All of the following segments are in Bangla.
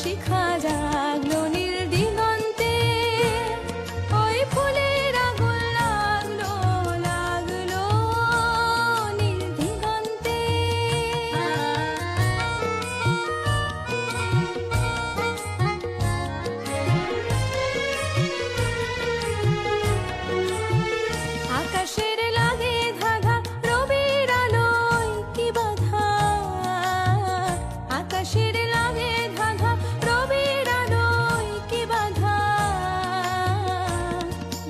শিখা জাগলো নীল দিগন্তে, ওই ফুলের আগুন লাগলো লাগলো নীল দিগন্তে। আকাশের লাগে ধাঁধা রবির আলোয় কি বাধা, আকাশের লাগে ধাঁধা রবির আলোয় কি বাধা।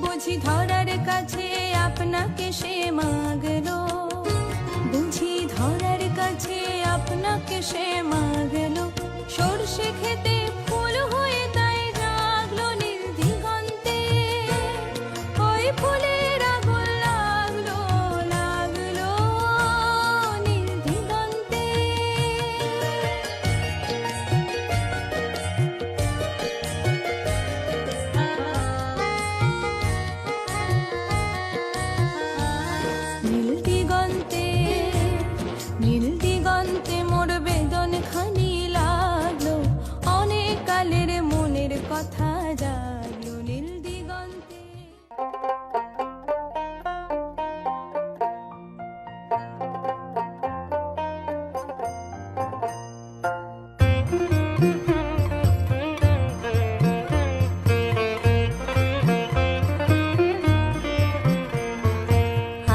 বুঝি ধরার কাছে আপনাকে সে মাগলো, বুঝি ধরার কাছে আপনাকে সে মাগলো। সরষে খেতে ফুল হয়ে তাই জাগলো নীল দিগন্তে, ওই ফুলের আগুন লাগলো লাগলো নীল দিগন্তে। নীল দিগন্তে নীল দিগন্তে মোর বেদন খানি লাগলো, অনেক কালের মনের কথা জাগলো নীল দিগন্তে।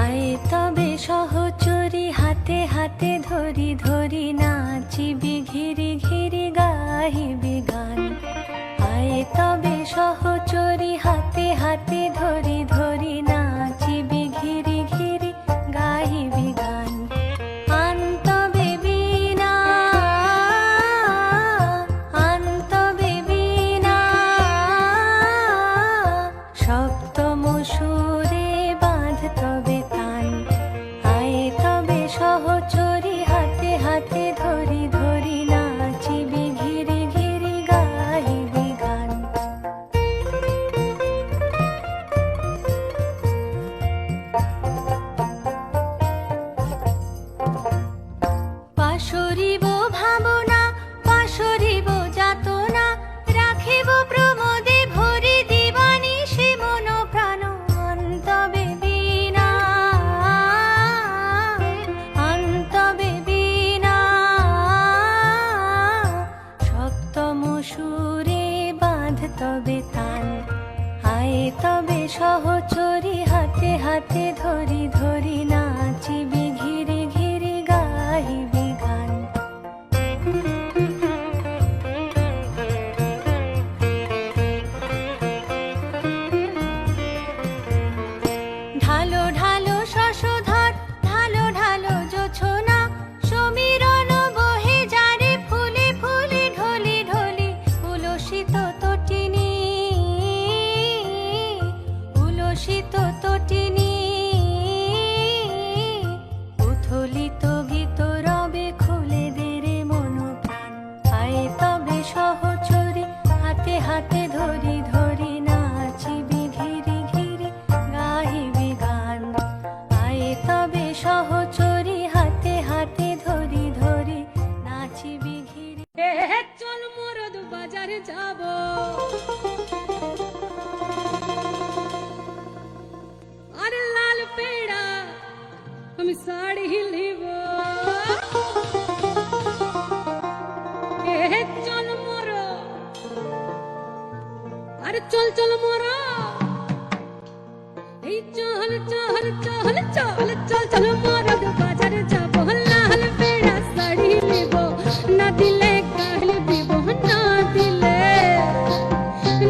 আয় তবে সহচরী হাতে হাতে ধরি ধরি নাচিবি ঘিরি ঘিরি গাহিবি গান। আয় তবে সহচরী হাতে হাতে ধরি ধরি নাচিবি ঘিরি ঘিরি গাহিবি গান। আনতবে বীণা আনতবে বীণা, সপ্তম সুরে বাঁধ তবে তান। আয় তবে সহচরী হাতে হাতে ধরি ধরি নাচিবি ঘিরি ঘিরি গাহিবি গান। পাশরিব ভাবনা পাশরিব যাতনা, রাখিব প্রমোদে ভরি দিবানিশি মন প্রাণ। অন্তবে বীণা অন্তবে বীণা, সপ্তম সুরে বাঁধ তবে তান। আয় তবে সহচরী হাতে হাতে ধরি ধরি নাচিবি ঘিরি ঘিরি গাহিবি গান। ঢালো ঢালো শশধর ঢালো ঢালো জোছনা, সমীরণ বহে যারে ফুলে ফুলে ঢলি ঢলি। উলসিত তটিনী উলসিত তটিনী, উথলিত গীত রবে খুলে দেরে মন প্রাণ। আয় তবে সহচরী হাতে হাতে ধরি ধরি নাচিবি ঘিরি ঘিরি গাহিবি গান। আয় তবে সহচরী হাতে হাতে ধরি ধরি নাচিবি ঘিরি। চল মরদ বাজারে যাব, আরে লাল পেড়া আমি শাড়ি লিব। চল মর আরে চল চল মর, এই চল চল চল চল চল চল মরদ বাজারে যাব। লাল পেড়া শাড়ি লিব, না দিলে গাল দিব, না দিলে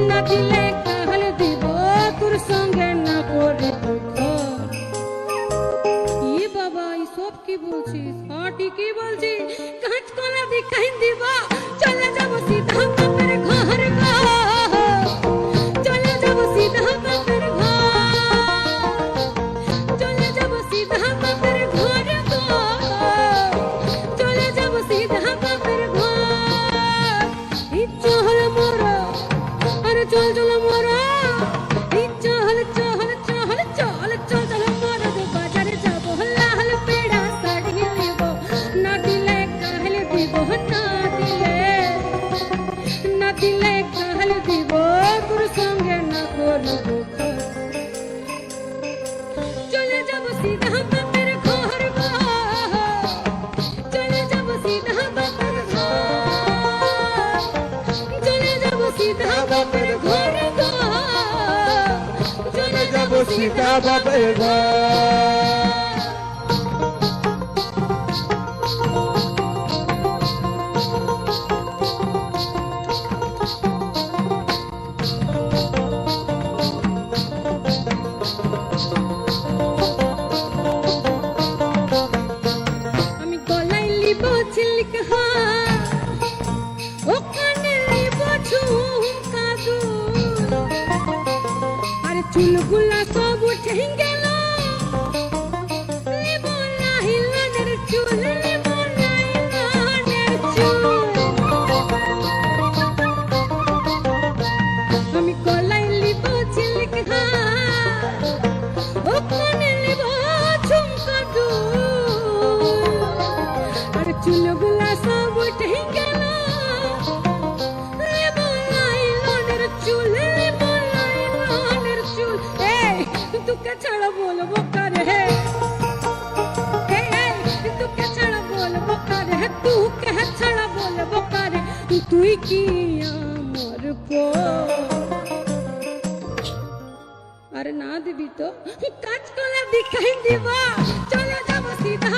না দিলে গাল দিব। তোর সঙ্গে না করে দুঃখ। ই বাবা এই সব কি বলছিস? হ্যাঁ ঠিকই বলছিস। কাঁচ কলা দেখাই দিব, চলে যাব সিধা বাপের ঘর গো, চলে যাব সিধা বাপের ঘর, চলে যাব সিধা বাপের ঘর গো, চলে যাব সিধা বাপের ঘর। এই চল মোরা আরে চল চল মোরা, এই চল চল চল চল চল চল মরদ বাজারে যাব। লাল পেড়া শাড়ি লিব, না দিলে গাল দিব, না দিলে দিলে গাল দিব তোর সঙ্গে না করব চলে যাব সিধা বাপের ঘর গো চলে যাব সিধা বাপের ঘর চলে যাব সিধা বাপের ঘর গো চলে যাব सीता बाबे घर আমি গলায় লিব ঝিলক ও কানে লিব ঝুমকা গো আর চুলগুলা সব উঠে গেল লিব লাহিলানের চুল লিব লাহিলানের চুল আমি গলায় লিব ঝিলক ও কানে লিব ঝুমকা গো আর চুলগুলা সব উঠে গেল লিব লাহিলানের চুল লিব লাহিলানের চুল এই তোকে ছাড়া বলবো কারে তোকে ছাড়া বলবো কারে তোকে ছাড়া বলবো কারে তুই কি আমার পো আরে না দিবি তো কাজ কলা দেখাই দিবা চলে যাব সিধা